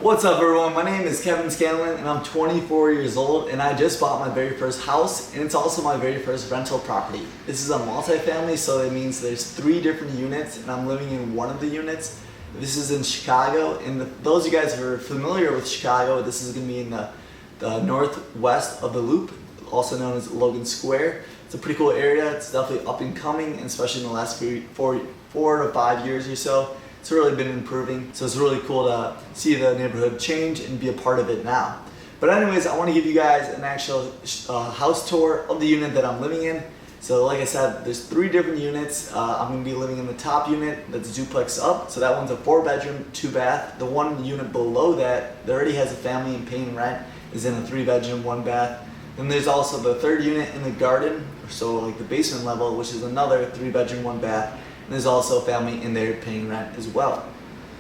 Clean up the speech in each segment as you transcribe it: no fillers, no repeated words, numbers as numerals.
What's up everyone, my name is Kevin Scanlon and I'm 24 years old and I just bought my very first house and it's also my very first rental property. This is a multi-family, so that means there's 3 different units and I'm living in one of the units. This is in Chicago, and those of you guys who are familiar with Chicago, this is going to be in the northwest of the Loop, also known as Logan Square. It's a pretty cool area. It's definitely up and coming, and especially in the last 4 to 5 years or so. It's really been improving, so it's really cool to see the neighborhood change and be a part of it now. But anyways, I want to give you guys an actual house tour of the unit that I'm living in. So like I said, there's 3 different units. I'm going to be living in the top unit that's duplex up. So that one's a 4-bedroom, 2-bath. The one unit below that already has a family and paying rent is in a 3-bedroom, 1-bath. Then there's also the 3rd unit in the garden, so like the basement level, which is another 3-bedroom, 1-bath. And there's also a family in there paying rent as well.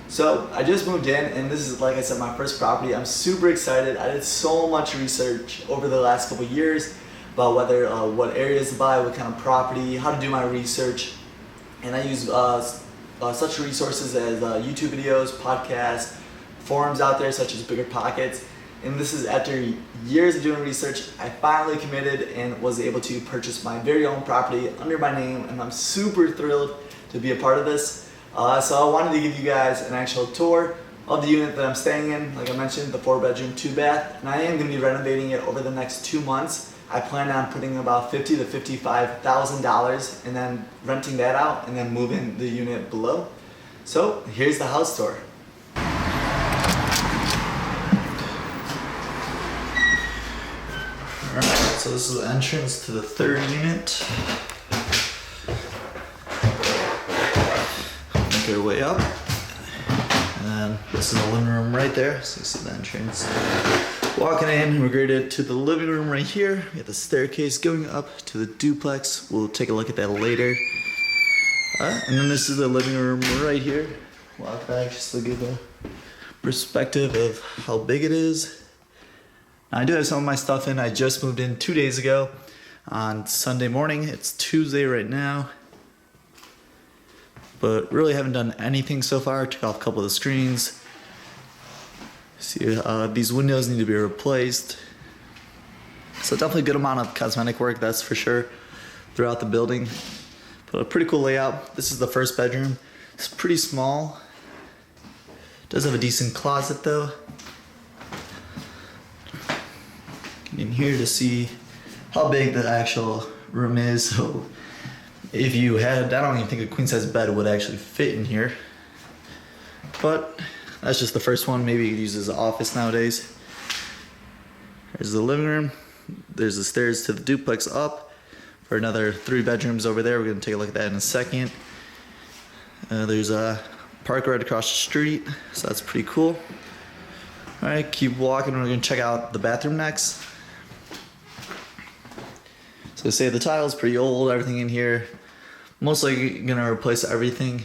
So I just moved in, and this is, like I said, my first property. I'm super excited. I did so much research over the last couple years about whether what areas to buy, what kind of property, how to do my research. And I use such resources as YouTube videos, podcasts, forums out there such as Bigger Pockets. And this is after years of doing research, I finally committed and was able to purchase my very own property under my name, and I'm super thrilled to be a part of this. So I wanted to give you guys an actual tour of the unit that I'm staying in. Like I mentioned, the 4-bedroom, 2-bath, and I am going to be renovating it over the next 2 months. I plan on putting about $50,000 to $55,000 and then renting that out and then moving the unit below. So here's the house tour. Alright, so this is the entrance to the 3rd unit. Make our way up. And then this is the living room right there. So you see the entrance. Walking in, we're greeted to the living room right here. We have the staircase going up to the duplex. We'll take a look at that later. And then this is the living room right here. Walk back just to give a perspective of how big it is. Now, I do have some of my stuff in. I just moved in 2 days ago on Sunday morning. It's Tuesday right now. But really haven't done anything so far. Took off a couple of the screens. See, these windows need to be replaced. So definitely a good amount of cosmetic work, that's for sure, throughout the building. But a pretty cool layout. This is the 1st bedroom. It's pretty small. Does have a decent closet though. Get in here to see how big the actual room is. So if you had, I don't even think a queen size bed would actually fit in here. But that's just the first one. Maybe you could use as an office nowadays. There's the living room. There's the stairs to the duplex up for another 3 bedrooms over there. We're going to take a look at that in a second. There's a park right across the street, so that's pretty cool. All right, keep walking. We're going to check out the bathroom next. So say the tile's pretty old, everything in here. Most likely going to replace everything.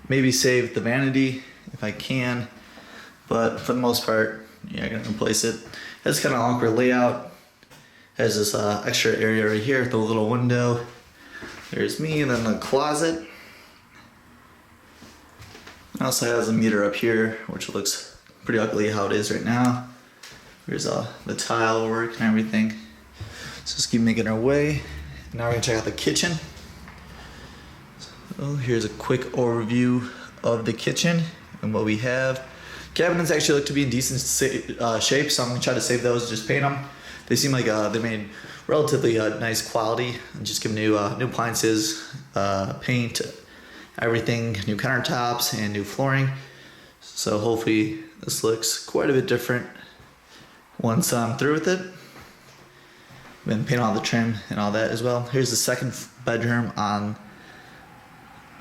Maybe save the vanity if I can, but for the most part, yeah, I'm gonna replace it. It's kind of an awkward layout. Has this extra area right here, the little window. There's me, and then the closet. It also has a meter up here, which looks pretty ugly how it is right now. There's the tile work and everything. So just keep making our way. Now we're gonna check out the kitchen. So here's a quick overview of the kitchen and what we have. Cabinets actually look to be in decent shape, so I'm gonna try to save those, just paint them. They seem like they're made relatively nice quality, and just give new appliances, paint, everything, new countertops and new flooring. So hopefully this looks quite a bit different once I'm through with it. Then paint all the trim and all that as well. Here's the 2nd bedroom on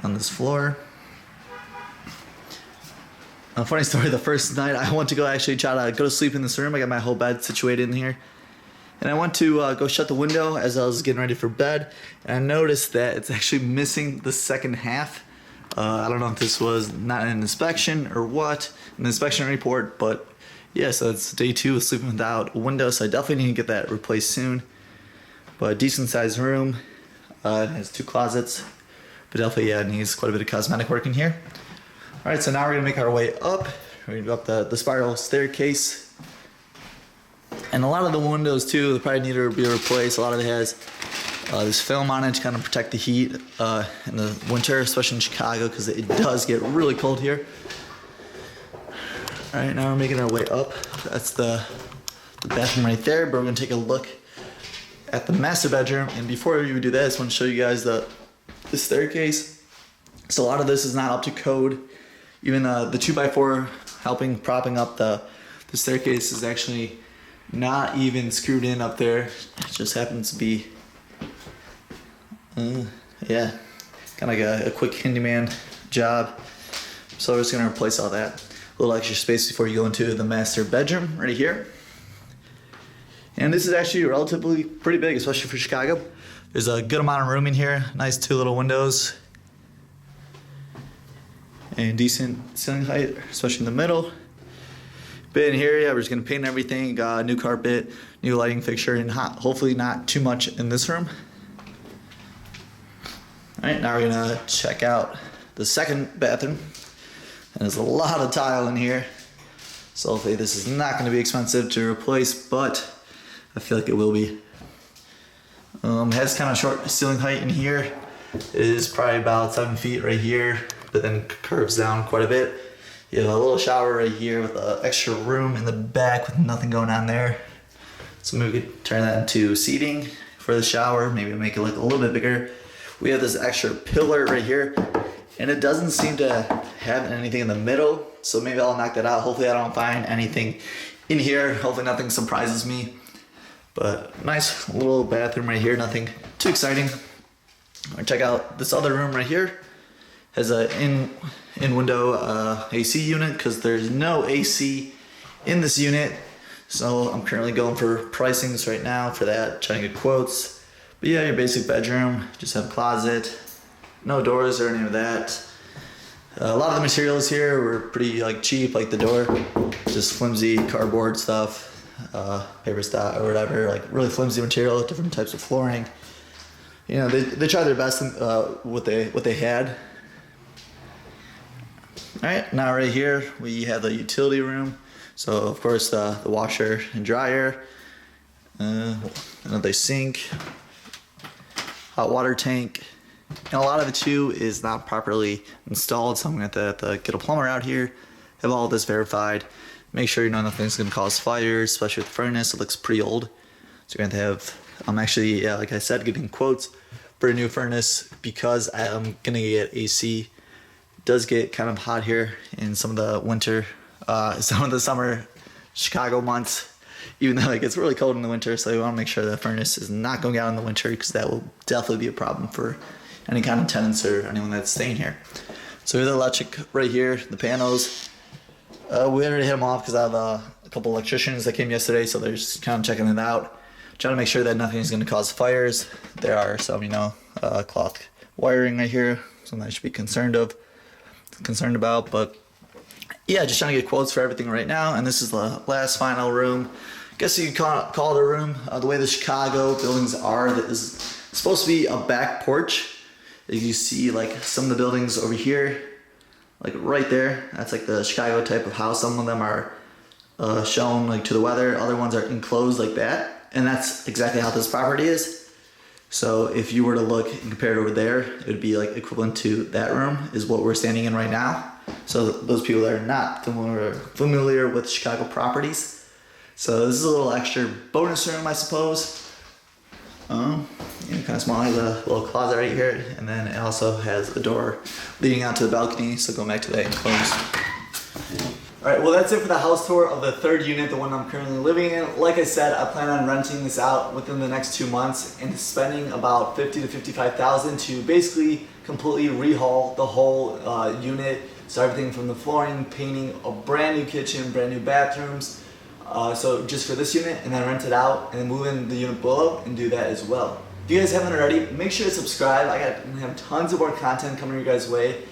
this floor. A funny story, the first night I went to go try to go to sleep in this room. I got my whole bed situated in here. And I went to go shut the window as I was getting ready for bed. And I noticed that it's actually missing the 2nd half. I don't know if this was not an inspection or what, an inspection report, but yeah, so it's day 2 of sleeping without a window. So I definitely need to get that replaced soon. But a decent sized room. It has 2 closets. But definitely, yeah, it needs quite a bit of cosmetic work in here. All right, so now we're gonna make our way up We're gonna go up the spiral staircase. And a lot of the windows too, they probably need to be replaced. A lot of it has this film on it to kind of protect the heat in the winter, especially in Chicago, because it does get really cold here. All right, now we're making our way up. That's the bathroom right there, but we're gonna take a look at the master bedroom. And before we do that, I just want to show you guys the staircase. So a lot of this is not up to code. Even the 2x4 propping up the staircase is actually not even screwed in up there. It just happens to be, yeah, kind of like a quick handyman job. So we're just gonna replace all that. A little extra space before you go into the master bedroom right here. And this is actually relatively pretty big, especially for Chicago. There's a good amount of room in here. Nice 2 little windows. And decent ceiling height, especially in the middle. But in here, yeah, we're just gonna paint everything. Got new carpet, new lighting fixture, and hopefully not too much in this room. All right, now we're gonna check out the second bathroom. And there's a lot of tile in here. So hopefully this is not gonna be expensive to replace, but I feel like it will be. It has kind of short ceiling height in here. It is probably about 7 feet right here, but then curves down quite a bit. You have a little shower right here with an extra room in the back with nothing going on there. So maybe we could turn that into seating for the shower, maybe make it look a little bit bigger. We have this extra pillar right here, and it doesn't seem to have anything in the middle, so maybe I'll knock that out. Hopefully I don't find anything in here. Hopefully nothing surprises me. But nice little bathroom right here, nothing too exciting. I'm gonna check out this other room right here. Has a in-window AC unit, because there's no AC in this unit. So I'm currently going for pricings right now for that, trying to get quotes. But yeah, your basic bedroom, just have a closet, no doors or any of that. A lot of the materials here were pretty cheap, like the door, just flimsy cardboard stuff. Paper stock or whatever, like really flimsy material, different types of flooring. You know, they tried their best what they had. All right, now right here we have the utility room. So of course the washer and dryer, another sink, hot water tank, and a lot of it too is not properly installed. So I'm gonna have to get a plumber out here, have all this verified. Make sure you know nothing's gonna cause fires, especially with the furnace. It looks pretty old. So you're gonna have, I'm actually, like I said, getting quotes for a new furnace because I'm gonna get AC. It does get kind of hot here in some of the winter, some of the summer Chicago months, even though it gets really cold in the winter. So you wanna make sure the furnace is not going out in the winter, because that will definitely be a problem for any kind of tenants or anyone that's staying here. So here's the electric right here, the panels. We already hit them off because I have a couple electricians that came yesterday, so they're just kind of checking it out, trying to make sure that nothing is going to cause fires. There are some, cloth wiring right here, something I should be concerned about. But yeah, just trying to get quotes for everything right now. And this is the last final room. I guess you could call it a room. The way the Chicago buildings are, that is supposed to be a back porch. As you see, some of the buildings over here, right there, that's the Chicago type of house. Some of them are shown to the weather, other ones are enclosed like that, and that's exactly how this property is. So if you were to look and compare it over there, it would be equivalent to that room is what we're standing in right now. So those people that are not familiar with Chicago properties. So this is a little extra bonus room, I suppose. Kind of small, has a little closet right here, and then it also has a door leading out to the balcony, so going back to that enclosed. Alright, well that's it for the house tour of the third unit, the one I'm currently living in. Like I said, I plan on renting this out within the next 2 months and spending about $50,000 to $55,000 to basically completely rehaul the whole unit. So everything from the flooring, painting, a brand new kitchen, brand new bathrooms. So just for this unit, and then rent it out and then move in the unit below and do that as well. If you guys haven't already, make sure to subscribe. I have tons of more content coming your guys' way.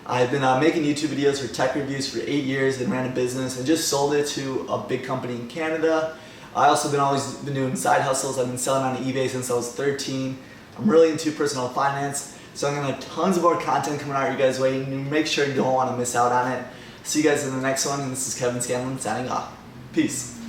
I've been making YouTube videos for tech reviews for 8 years and ran a business and just sold it to a big company in Canada. I also always been doing side hustles. I've been selling on eBay since I was 13. I'm really into personal finance, so I'm gonna have tons of more content coming out your guys' way. And make sure you don't want to miss out on it. See you guys in the next one, and this is Kevin Scanlon signing off. Peace.